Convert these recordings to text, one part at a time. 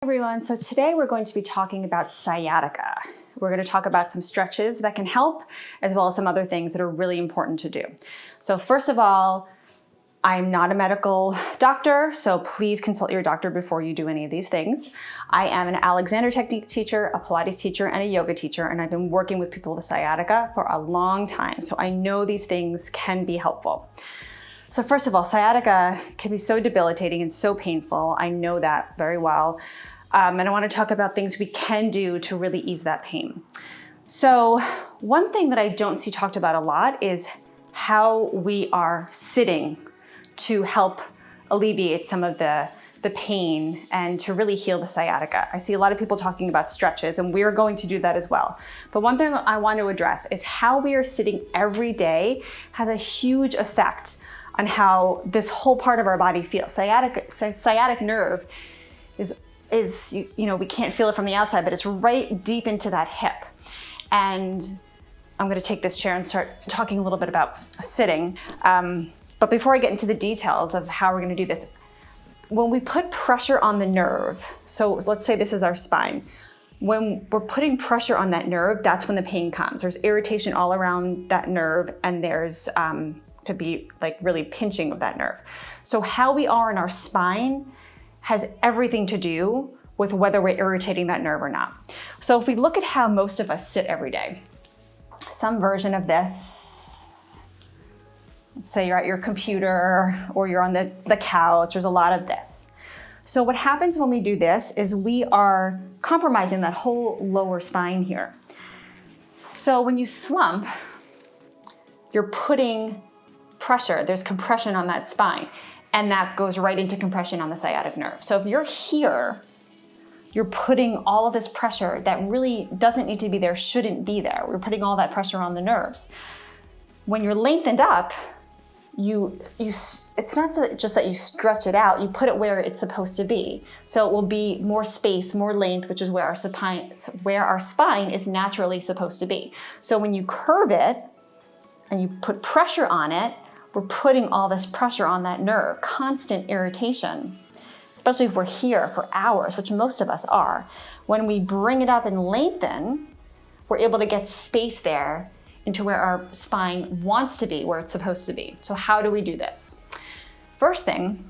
everyone. So today we're going to be talking about sciatica. We're going to talk about some stretches that can help, as well as some other things that are really important to do. So first of all, I'm not a medical doctor, so please consult your doctor before you do any of these things. I am an Alexander technique teacher, a Pilates teacher, and a yoga teacher, and I've been working with people with sciatica for a long time, so I know these things can be helpful. So first of all, sciatica can be so debilitating and so painful. I know that very well. And I want to talk about things we can do to really ease that pain. So one thing that I don't see talked about a lot is how we are sitting to help alleviate some of the pain and to really heal the sciatica. I see a lot of people talking about stretches, and we're going to do that as well. But one thing I want to address is how we are sitting every day has a huge effect on how this whole part of our body feels. Sciatic nerve is we can't feel it from the outside, but it's right deep into that hip. And I'm gonna take this chair and start talking a little bit about sitting. But before I get into the details of how we're gonna do this, when we put pressure on the nerve, so let's say this is our spine, when we're putting pressure on that nerve, that's when the pain comes. There's irritation all around that nerve, and there's could be like really pinching of that nerve. So how we are in our spine has everything to do with whether we're irritating that nerve or not. So if we look at how most of us sit every day, some version of this, let's say you're at your computer or you're on the couch, there's a lot of this. So what happens when we do this is we are compromising that whole lower spine here. So when you slump, you're putting pressure, there's compression on that spine, and that goes right into compression on the sciatic nerve. So if you're here, you're putting all of this pressure that really doesn't need to be there, shouldn't be there. We're putting all that pressure on the nerves. When you're lengthened up, it's not just that you stretch it out, you put it where it's supposed to be. So it will be more space, more length, which is where our spine is naturally supposed to be. So when you curve it and you put pressure on it, we're putting all this pressure on that nerve, constant irritation, especially if we're here for hours, which most of us are. When we bring it up and lengthen, we're able to get space there into where our spine wants to be, where it's supposed to be. So how do we do this? First thing,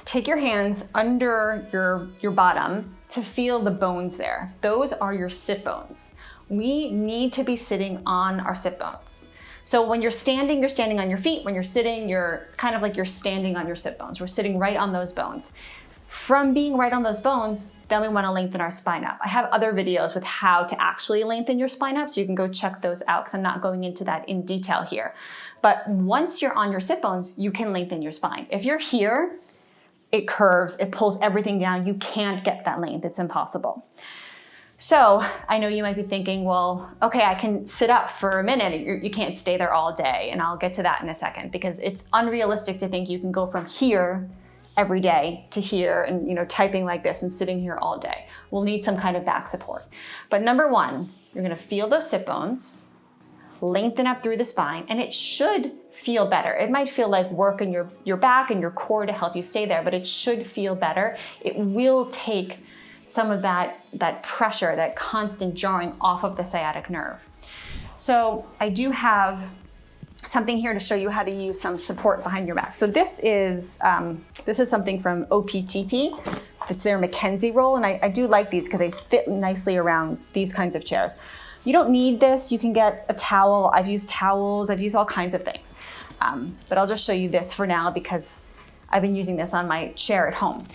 take your hands under your bottom to feel the bones there. Those are your sit bones. We need to be sitting on our sit bones. So when you're standing on your feet. When you're sitting, it's kind of like you're standing on your sit bones. We're sitting right on those bones. From being right on those bones, then we want to lengthen our spine up. I have other videos with how to actually lengthen your spine up, so you can go check those out because I'm not going into that in detail here. But once you're on your sit bones, you can lengthen your spine. If you're here, it curves, it pulls everything down. You can't get that length, it's impossible. So I know you might be thinking, well, okay, I can sit up for a minute. You can't stay there all day. And I'll get to that in a second, because it's unrealistic to think you can go from here every day to here and typing like this and sitting here all day. We'll need some kind of back support. But number one, you're gonna feel those sit bones, lengthen up through the spine, and it should feel better. It might feel like work in your back and your core to help you stay there, but it should feel better. It will take some of that pressure, that constant jarring off of the sciatic nerve. So I do have something here to show you how to use some support behind your back. So this is something from OPTP. It's their Mackenzie roll, and I do like these because they fit nicely around these kinds of chairs. You don't need this. You can get a towel. I've used towels. I've used all kinds of things. But I'll just show you this for now because I've been using this on my chair at home.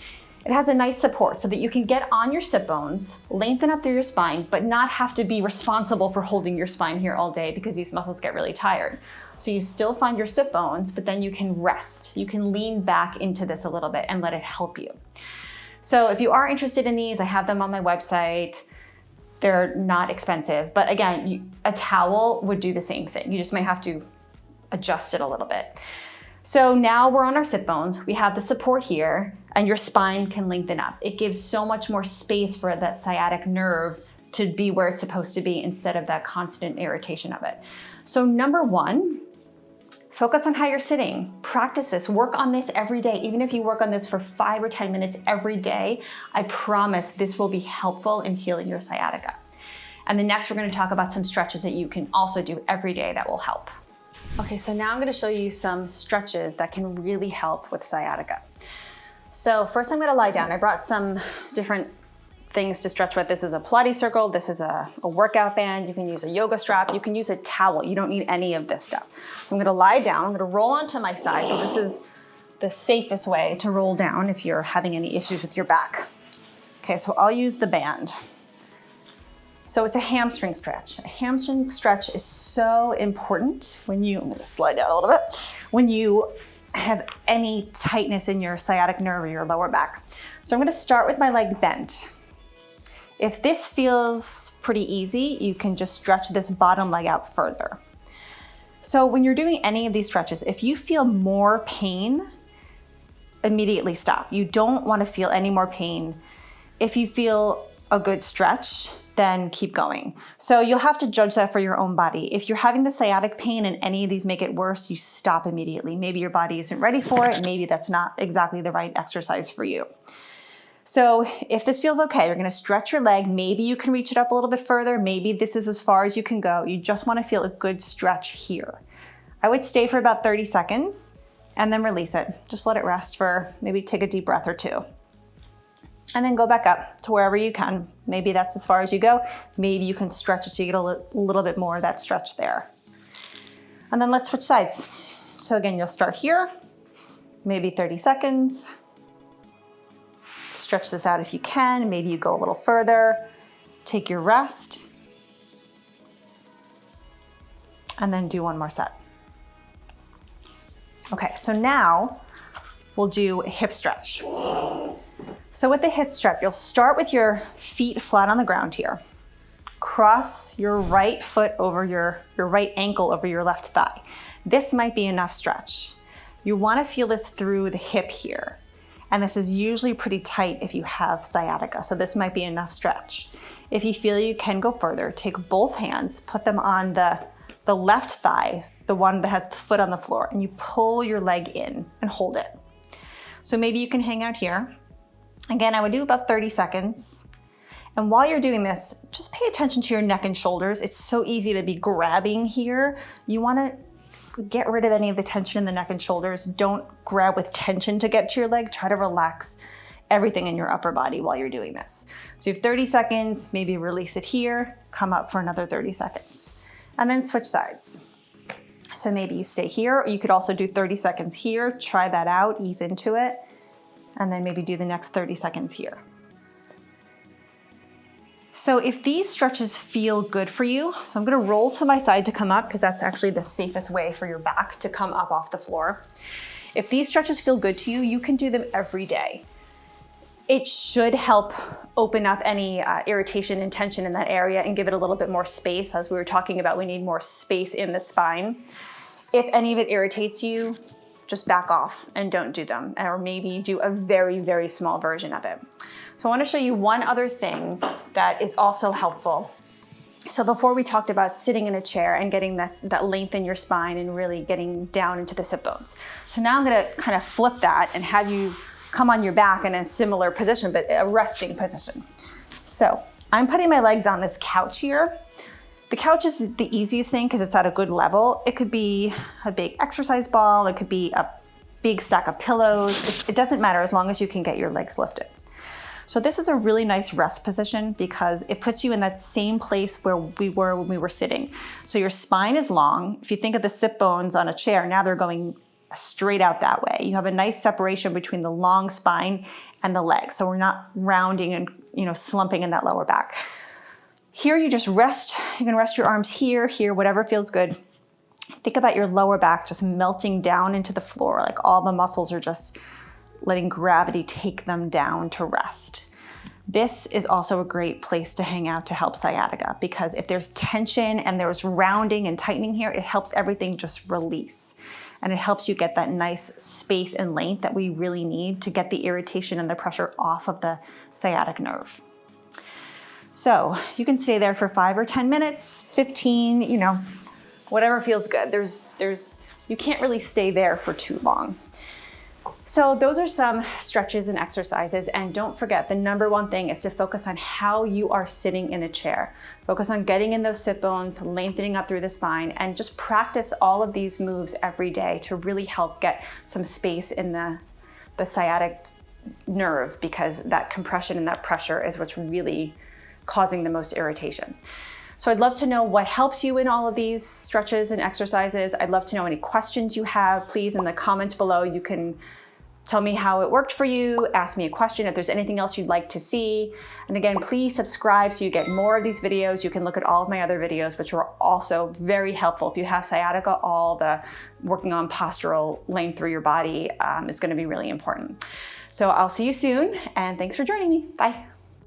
It has a nice support so that you can get on your sit bones, lengthen up through your spine, but not have to be responsible for holding your spine here all day because these muscles get really tired. So you still find your sit bones, but then you can rest. You can lean back into this a little bit and let it help you. So if you are interested in these, I have them on my website. They're not expensive, but again, a towel would do the same thing. You just might have to adjust it a little bit. So now we're on our sit bones. We have the support here, and your spine can lengthen up. It gives so much more space for that sciatic nerve to be where it's supposed to be instead of that constant irritation of it. So number one, Focus on how you're sitting. Practice this. Work on this every day. Even if you work on this for 5 or 10 minutes every day, I promise this will be helpful in healing your sciatica. And then next we're going to talk about some stretches that you can also do every day that will help. Okay, so now I'm going to show you some stretches that can really help with sciatica. So first I'm going to lie down. I brought some different things to stretch with. This is a Pilates circle. This is a workout band. You can use a yoga strap. You can use a towel. You don't need any of this stuff. So I'm going to lie down. I'm going to roll onto my side because this is the safest way to roll down if you're having any issues with your back. Okay, so I'll use the band. So it's a hamstring stretch. A hamstring stretch is so important when you, I'm going to slide down a little bit, when you have any tightness in your sciatic nerve or your lower back. So I'm going to start with my leg bent. If this feels pretty easy, you can just stretch this bottom leg out further. So when you're doing any of these stretches, if you feel more pain, immediately stop. You don't want to feel any more pain. If you feel a good stretch, then keep going. So you'll have to judge that for your own body. If you're having the sciatic pain and any of these make it worse, you stop immediately. Maybe your body isn't ready for it. Maybe that's not exactly the right exercise for you. So if this feels okay, you're gonna stretch your leg. Maybe you can reach it up a little bit further. Maybe this is as far as you can go. You just wanna feel a good stretch here. I would stay for about 30 seconds and then release it. Just let it rest for, maybe take a deep breath or two. And then go back up to wherever you can. Maybe that's as far as you go. Maybe you can stretch it so you get a little bit more of that stretch there. And then let's switch sides. So again, you'll start here, maybe 30 seconds. Stretch this out if you can. Maybe you go a little further. Take your rest. And then do one more set. Okay, so now we'll do a hip stretch. So with the hip stretch, you'll start with your feet flat on the ground here. Cross your right foot over your right ankle over your left thigh. This might be enough stretch. You want to feel this through the hip here. And this is usually pretty tight if you have sciatica, so this might be enough stretch. If you feel you can go further, take both hands, put them on the left thigh, the one that has the foot on the floor, and you pull your leg in and hold it. So maybe you can hang out here. Again, I would do about 30 seconds. And while you're doing this, just pay attention to your neck and shoulders. It's so easy to be grabbing here. You wanna get rid of any of the tension in the neck and shoulders. Don't grab with tension to get to your leg. Try to relax everything in your upper body while you're doing this. So you have 30 seconds, maybe release it here, come up for another 30 seconds, and then switch sides. So maybe you stay here, or you could also do 30 seconds here, try that out, ease into it, and then maybe do the next 30 seconds here. So if these stretches feel good for you, so I'm gonna roll to my side to come up because that's actually the safest way for your back to come up off the floor. If these stretches feel good to you, you can do them every day. It should help open up any irritation and tension in that area and give it a little bit more space. As we were talking about, we need more space in the spine. If any of it irritates you, just back off and don't do them, or maybe do a very, very small version of it. So I want to show you one other thing that is also helpful. So before we talked about sitting in a chair and getting that length in your spine and really getting down into the sit bones. So now I'm going to kind of flip that and have you come on your back in a similar position, but a resting position. So I'm putting my legs on this couch here. The couch is the easiest thing because it's at a good level. It could be a big exercise ball. It could be a big stack of pillows. It doesn't matter as long as you can get your legs lifted. So this is a really nice rest position because it puts you in that same place where we were when we were sitting. So your spine is long. If you think of the sit bones on a chair, now they're going straight out that way. You have a nice separation between the long spine and the legs. So we're not rounding and slumping in that lower back. Here you just rest. You can rest your arms here, whatever feels good. Think about your lower back just melting down into the floor, like all the muscles are just letting gravity take them down to rest. This is also a great place to hang out to help sciatica because if there's tension and there's rounding and tightening here, it helps everything just release. And it helps you get that nice space and length that we really need to get the irritation and the pressure off of the sciatic nerve. So you can stay there for 5 or 10 minutes, 15, whatever feels good. There's you can't really stay there for too long. So those are some stretches and exercises. And don't forget, the number one thing is to focus on how you are sitting in a chair. Focus on getting in those sit bones, lengthening up through the spine, and just practice all of these moves every day to really help get some space in the sciatic nerve, because that compression and that pressure is what's really causing the most irritation. So I'd love to know what helps you in all of these stretches and exercises. I'd love to know any questions you have. Please, in the comments below, you can tell me how it worked for you, ask me a question if there's anything else you'd like to see. And again, please subscribe so you get more of these videos. You can look at all of my other videos, which are also very helpful. If you have sciatica, all the working on postural length through your body is gonna be really important. So I'll see you soon, and thanks for joining me. Bye.